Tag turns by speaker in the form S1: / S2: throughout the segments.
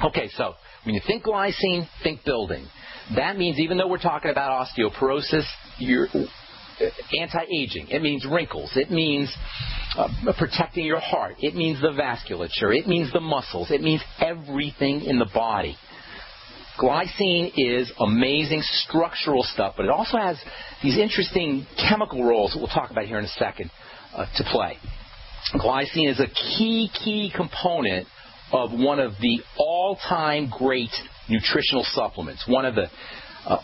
S1: Okay, so when you think glycine, think building. That means even though we're talking about osteoporosis, you're anti-aging. It means wrinkles. It means protecting your heart. It means the vasculature. It means the muscles. It means everything in the body. Glycine is amazing structural stuff, but it also has these interesting chemical roles that we'll talk about here in a second to play. Glycine is a key component of one of the all-time great nutritional supplements, one of the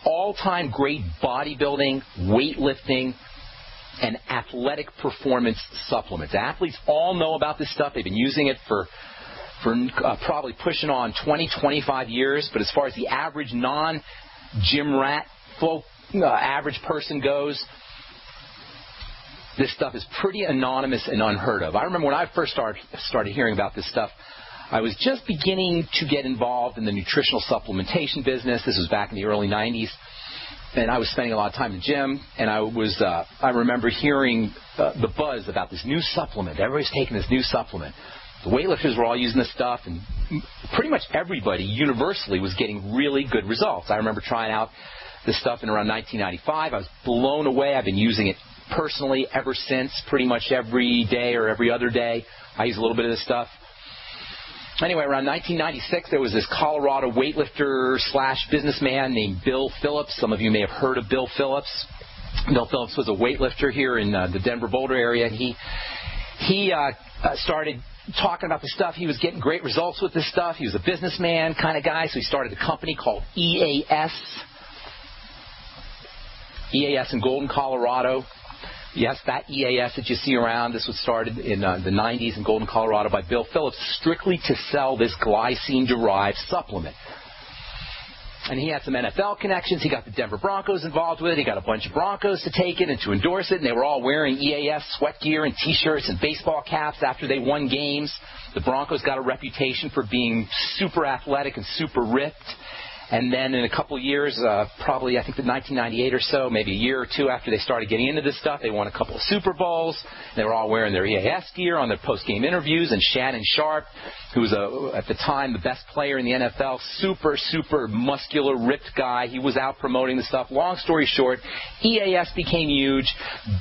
S1: all-time great bodybuilding, weightlifting, and athletic performance supplements. Athletes all know about this stuff. They've been using it for probably pushing on 20, 25 years. But as far as the average non-gym rat average person goes, this stuff is pretty anonymous and unheard of. I remember when I first started hearing about this stuff, I was just beginning to get involved in the nutritional supplementation business. This was back in the early 90s. And I was spending a lot of time in the gym, and I remember hearing the buzz about this new supplement. Everybody's taking this new supplement. The weightlifters were all using this stuff, and pretty much everybody universally was getting really good results. I remember trying out this stuff in around 1995. I was blown away. I've been using it personally ever since, pretty much every day or every other day. I use a little bit of this stuff. Anyway, around 1996, there was this Colorado weightlifter / businessman named Bill Phillips. Some of you may have heard of Bill Phillips. Bill Phillips was a weightlifter here in the Denver, Boulder area. He started talking about the stuff. He was getting great results with this stuff. He was a businessman kind of guy, so he started a company called EAS in Golden, Colorado. Yes, that EAS that you see around, this was started in the 90s in Golden, Colorado by Bill Phillips, strictly to sell this glycine-derived supplement. And he had some NFL connections. He got the Denver Broncos involved with it. He got a bunch of Broncos to take it and to endorse it, and they were all wearing EAS sweat gear and T-shirts and baseball caps after they won games. The Broncos got a reputation for being super athletic and super ripped. And then in a couple of years, probably I think in 1998 or so, maybe a year or two after they started getting into this stuff, they won a couple of Super Bowls. They were all wearing their EAS gear on their post-game interviews. And Shannon Sharp, who was at the time the best player in the NFL, super muscular, ripped guy, he was out promoting the stuff. Long story short, EAS became huge.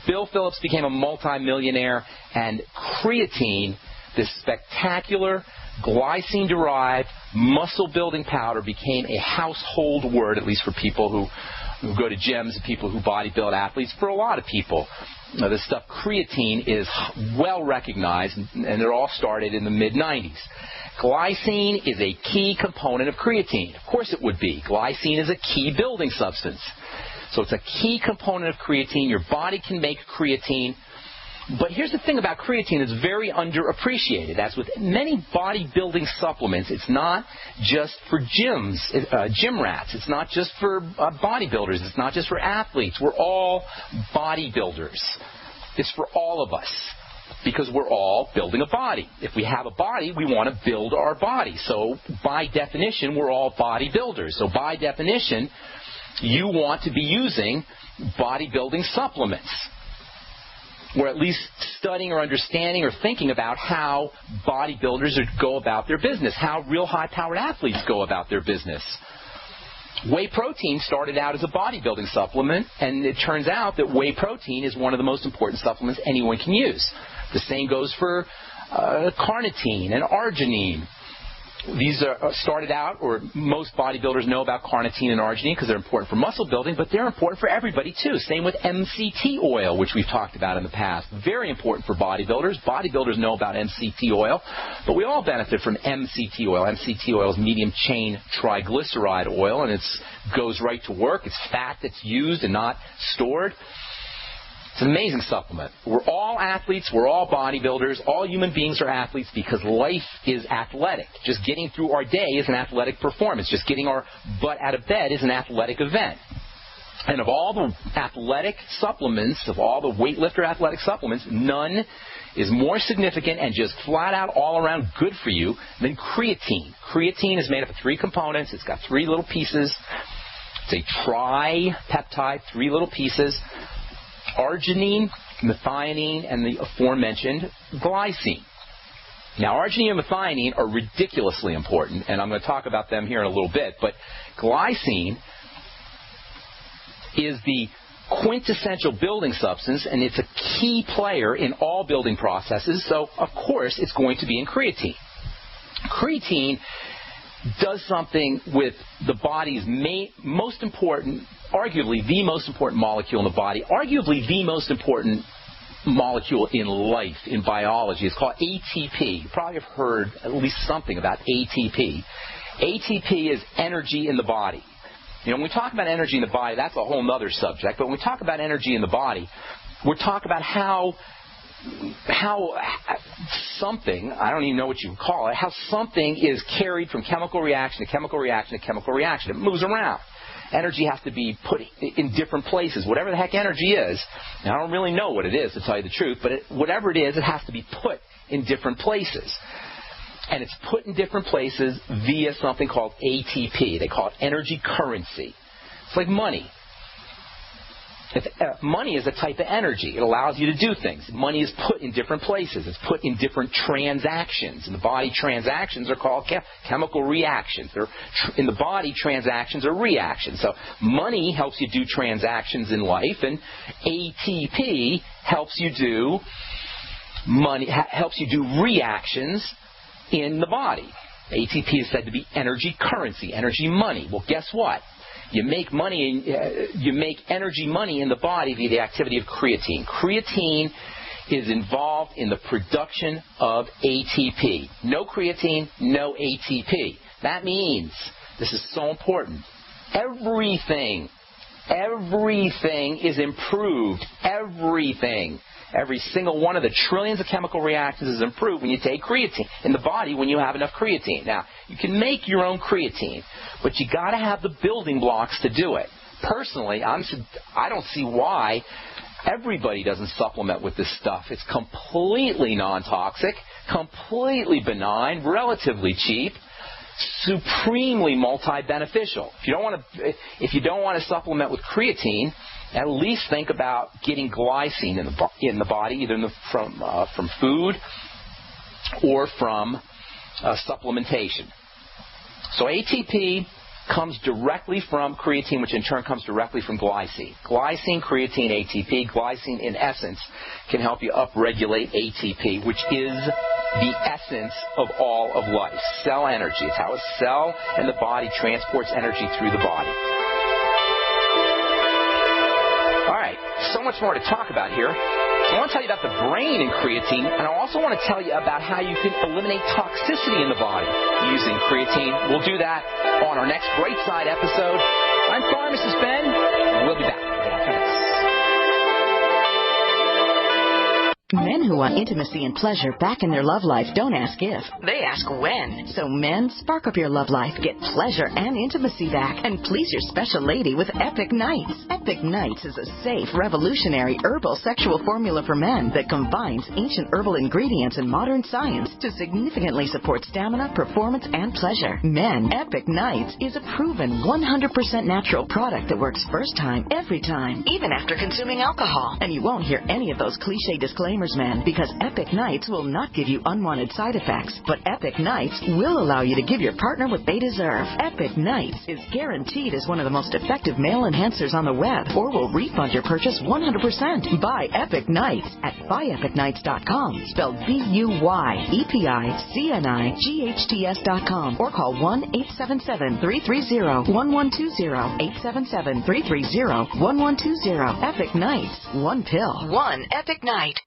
S1: Bill Phillips became a multimillionaire. And creatine, this spectacular glycine-derived muscle-building powder, became a household word, at least for people who go to gyms and people who bodybuild athletes. For a lot of people, this stuff, creatine, is well recognized, and they're all started in the mid-90s. Glycine is a key component of creatine. Of course it would be. Glycine is a key building substance. So it's a key component of creatine. Your body can make creatine. But here's the thing about creatine that's very underappreciated. As with many bodybuilding supplements, it's not just for gym rats. It's not just for bodybuilders. It's not just for athletes. We're all bodybuilders. It's for all of us because we're all building a body. If we have a body, we want to build our body. So by definition, we're all bodybuilders. So by definition, you want to be using bodybuilding supplements, or at least studying or understanding or thinking about how bodybuilders go about their business, how real high-powered athletes go about their business. Whey protein started out as a bodybuilding supplement, and it turns out that whey protein is one of the most important supplements anyone can use. The same goes for carnitine and arginine. These started out, or most bodybuilders know about carnitine and arginine because they're important for muscle building, but they're important for everybody too. Same with MCT oil, which we've talked about in the past. Very important for bodybuilders. Bodybuilders know about MCT oil, but we all benefit from MCT oil. MCT oil is medium chain triglyceride oil, and it goes right to work. It's fat that's used and not stored. It's an amazing supplement. We're all athletes. We're all bodybuilders. All human beings are athletes because life is athletic. Just getting through our day is an athletic performance. Just getting our butt out of bed is an athletic event. And of all the athletic supplements, of all the weightlifter athletic supplements, none is more significant and just flat out all around good for you than creatine. Creatine is made up of 3 components. It's got 3 little pieces. It's a tripeptide, 3 little pieces. Arginine, methionine, and the aforementioned glycine. Now, arginine and methionine are ridiculously important, and I'm going to talk about them here in a little bit, but glycine is the quintessential building substance, and it's a key player in all building processes, so of course it's going to be in creatine. Creatine does something with the body's most important, arguably the most important molecule in the body, arguably the most important molecule in life, in biology. It's called ATP. You probably have heard at least something about ATP. ATP is energy in the body. You know, when we talk about energy in the body, that's a whole other subject. But when we talk about energy in the body, we're talking about how something, I don't even know what you would call it, how something is carried from chemical reaction to chemical reaction to chemical reaction. It moves around. Energy has to be put in different places. Whatever the heck energy is, and I don't really know what it is, to tell you the truth, but whatever it is, it has to be put in different places. And it's put in different places via something called ATP. They call it energy currency. It's like money. Money is a type of energy. It allows you to do things. Money is put in different places. It's put in different transactions. In the body, transactions are called chemical reactions. In the body, transactions are reactions. So money helps you do transactions in life, and ATP helps you do reactions in the body. ATP is said to be energy currency, energy money. Well, guess what? You make energy money in the body via the activity of creatine. Creatine is involved in the production of ATP. No creatine, no ATP. That means, this is so important, everything is improved. Everything. Every single one of the trillions of chemical reactions is improved when you take creatine in the body when you have enough creatine. Now, you can make your own creatine, but you got to have the building blocks to do it. Personally, I don't see why everybody doesn't supplement with this stuff. It's completely non-toxic, completely benign, relatively cheap, supremely multi-beneficial. If you don't want to supplement with creatine, at least think about getting glycine in the body, either from food or from supplementation. So ATP comes directly from creatine, which in turn comes directly from glycine. Glycine, creatine, ATP. Glycine, in essence, can help you upregulate ATP, which is the essence of all of life. Cell energy. It's how a cell in the body transports energy through the body. All right, so much more to talk about here. So I want to tell you about the brain in creatine, and I also want to tell you about how you can eliminate toxicity in the body using creatine. We'll do that on our next Brightside episode. I'm Pharmacist Ben. We'll be back after this.
S2: Men who want intimacy and pleasure back in their love life don't ask if, they ask when. So men, spark up your love life, get pleasure and intimacy back, and please your special lady with Epic Nights. Epic Nights is a safe, revolutionary herbal sexual formula for men that combines ancient herbal ingredients and modern science to significantly support stamina, performance, and pleasure. Men, Epic Nights is a proven 100% natural product that works first time, every time, even after consuming alcohol. And you won't hear any of those cliche disclaimers, men, because Epic Nights will not give you unwanted side effects, but Epic Nights will allow you to give your partner what they deserve. Epic Nights is guaranteed as one of the most effective male enhancers on the web, or will refund your purchase 100%. Buy Epic Nights at buyepicnights.com, spelled BUYEPICNIGHTS.com, or call 1-877-330-1120, 877-330-1120. Epic Nights, one pill, one Epic Night.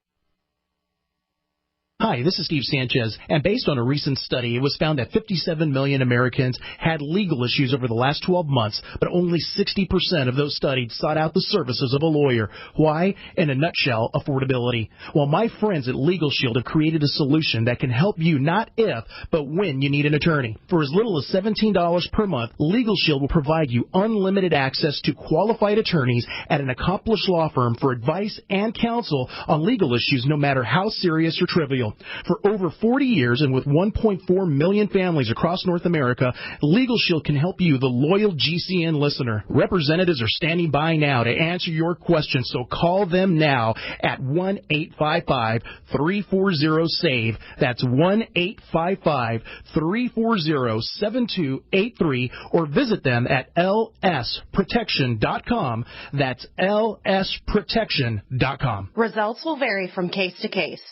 S3: Hi, this is Steve Sanchez, and based on a recent study, it was found that 57 million Americans had legal issues over the last 12 months, but only 60% of those studied sought out the services of a lawyer. Why? In a nutshell, affordability. Well, my friends at Legal Shield have created a solution that can help you not if, but when you need an attorney. For as little as $17 per month, Legal Shield will provide you unlimited access to qualified attorneys at an accomplished law firm for advice and counsel on legal issues, no matter how serious or trivial. Shield. For over 40 years and with 1.4 million families across North America, Legal Shield can help you, the loyal GCN listener. Representatives are standing by now to answer your questions, so call them now at 1-855-340-SAVE. That's 1-855-340-7283, or visit them at lsprotection.com. That's lsprotection.com.
S4: Results will vary from case to case.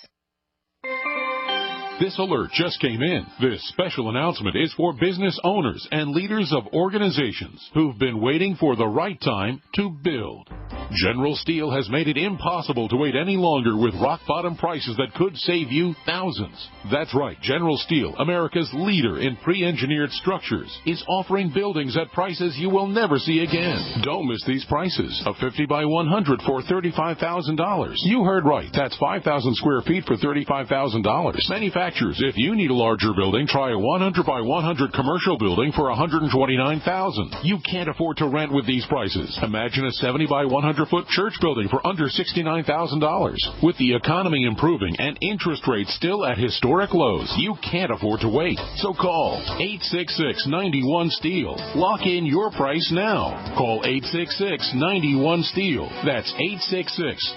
S5: This alert just came in. This special announcement is for business owners and leaders of organizations who've been waiting for the right time to build. General Steel has made it impossible to wait any longer with rock-bottom prices that could save you thousands. That's right, General Steel, America's leader in pre-engineered structures, is offering buildings at prices you will never see again. Don't miss these prices. A 50 by 100 for $35,000. You heard right. That's 5,000 square feet for $35,000. Manufacturers, if you need a larger building, try a 100 by 100 commercial building for $129,000. You can't afford to rent with these prices. Imagine a 70 by 100-foot church building for under $69,000. With the economy improving and interest rates still at historic lows, you can't afford to wait. So call 866-91-STEEL. Lock in your price now. Call 866-91-STEEL. That's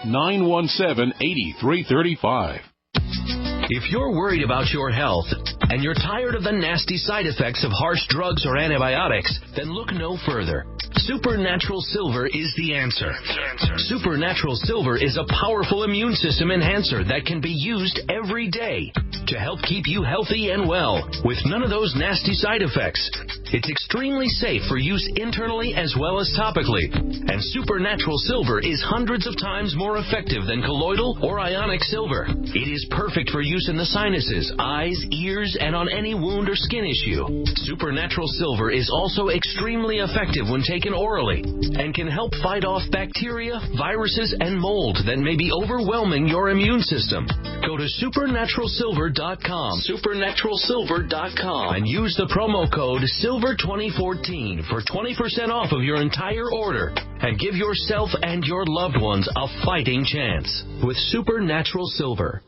S5: 866-917-8335.
S6: If you're worried about your health and you're tired of the nasty side effects of harsh drugs or antibiotics, then look no further. Supernatural Silver is the answer. Supernatural Silver is a powerful immune system enhancer that can be used every day to help keep you healthy and well with none of those nasty side effects. It's extremely safe for use internally as well as topically. And Supernatural Silver is hundreds of times more effective than colloidal or ionic silver. It is perfect for use in the sinuses, eyes, ears, and on any wound or skin issue. Supernatural Silver is also extremely effective when taken orally and can help fight off bacteria, viruses, and mold that may be overwhelming your immune system. Go to supernaturalsilver.com, supernaturalsilver.com, and use the promo code SILVER2014 for 20% off of your entire order, and give yourself and your loved ones a fighting chance with Supernatural Silver.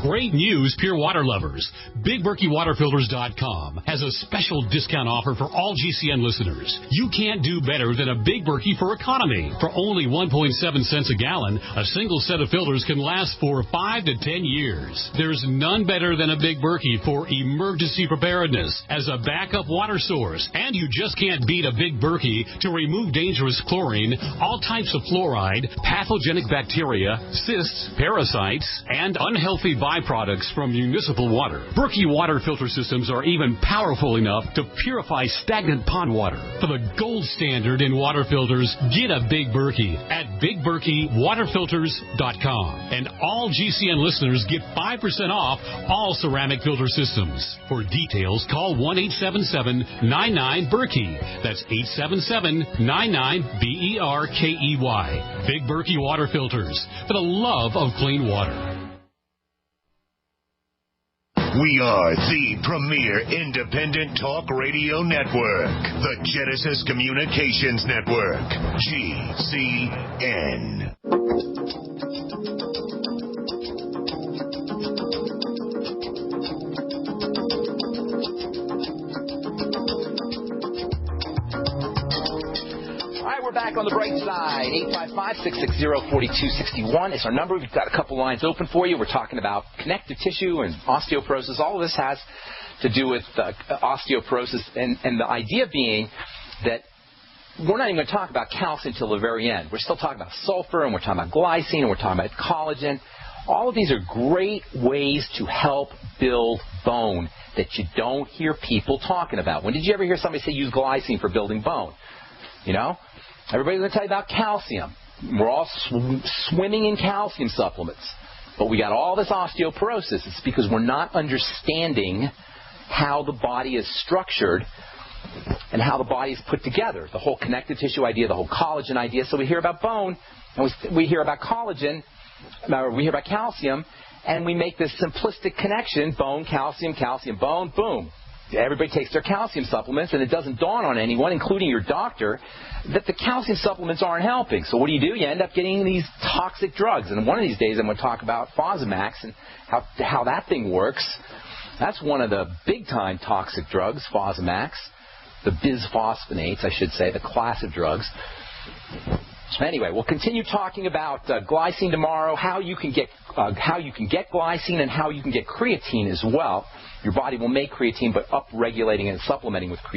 S7: Great news, Pure Water lovers. BigBerkeyWaterFilters.com has a special discount offer for all GCN listeners. You can't do better than a Big Berkey for economy. For only 1.7 cents a gallon, a single set of filters can last for 5 to 10 years. There's none better than a Big Berkey for emergency preparedness as a backup water source. And you just can't beat a Big Berkey to remove dangerous chlorine, all types of fluoride, pathogenic bacteria, cysts, parasites, and unhealthy byproducts from municipal water. Berkey water filter systems are even powerful enough to purify stagnant pond water. For the gold standard in water filters, get a Big Berkey at BigBerkeyWaterFilters.com. And all GCN listeners get 5% off all ceramic filter systems. For details, call 1-877-99-BERKEY. That's 877-99-BERKEY. Big Berkey Water Filters, for the love of clean water.
S8: We are the premier independent talk radio network, the Genesis Communications Network, GCN.
S1: We're back on the bright side. 855-660-4261 is our number. We've got a couple lines open for you. We're talking about connective tissue and osteoporosis. All of this has to do with osteoporosis, and the idea being that we're not even going to talk about calcium until the very end. We're still talking about sulfur, and we're talking about glycine, and we're talking about collagen. All of these are great ways to help build bone that you don't hear people talking about. When did you ever hear somebody say use glycine for building bone? You know? Everybody's going to tell you about calcium. We're all swimming in calcium supplements. But we got all this osteoporosis. It's because we're not understanding how the body is structured and how the body is put together. The whole connective tissue idea, the whole collagen idea. So we hear about bone, and we hear about collagen, or we hear about calcium, and we make this simplistic connection, bone, calcium, bone, boom. everybody takes their calcium supplements, and it doesn't dawn on anyone, including your doctor, that the calcium supplements aren't helping. So what do? You end up getting these toxic drugs. And one of these days I'm going to talk about Fosamax and how that thing works. That's one of the big-time toxic drugs, Fosamax, the bisphosphonates, I should say, the class of drugs. Anyway, we'll continue talking about glycine tomorrow, how you can get glycine and how you can get creatine as well. Your body will make creatine, but upregulating and supplementing with creatine.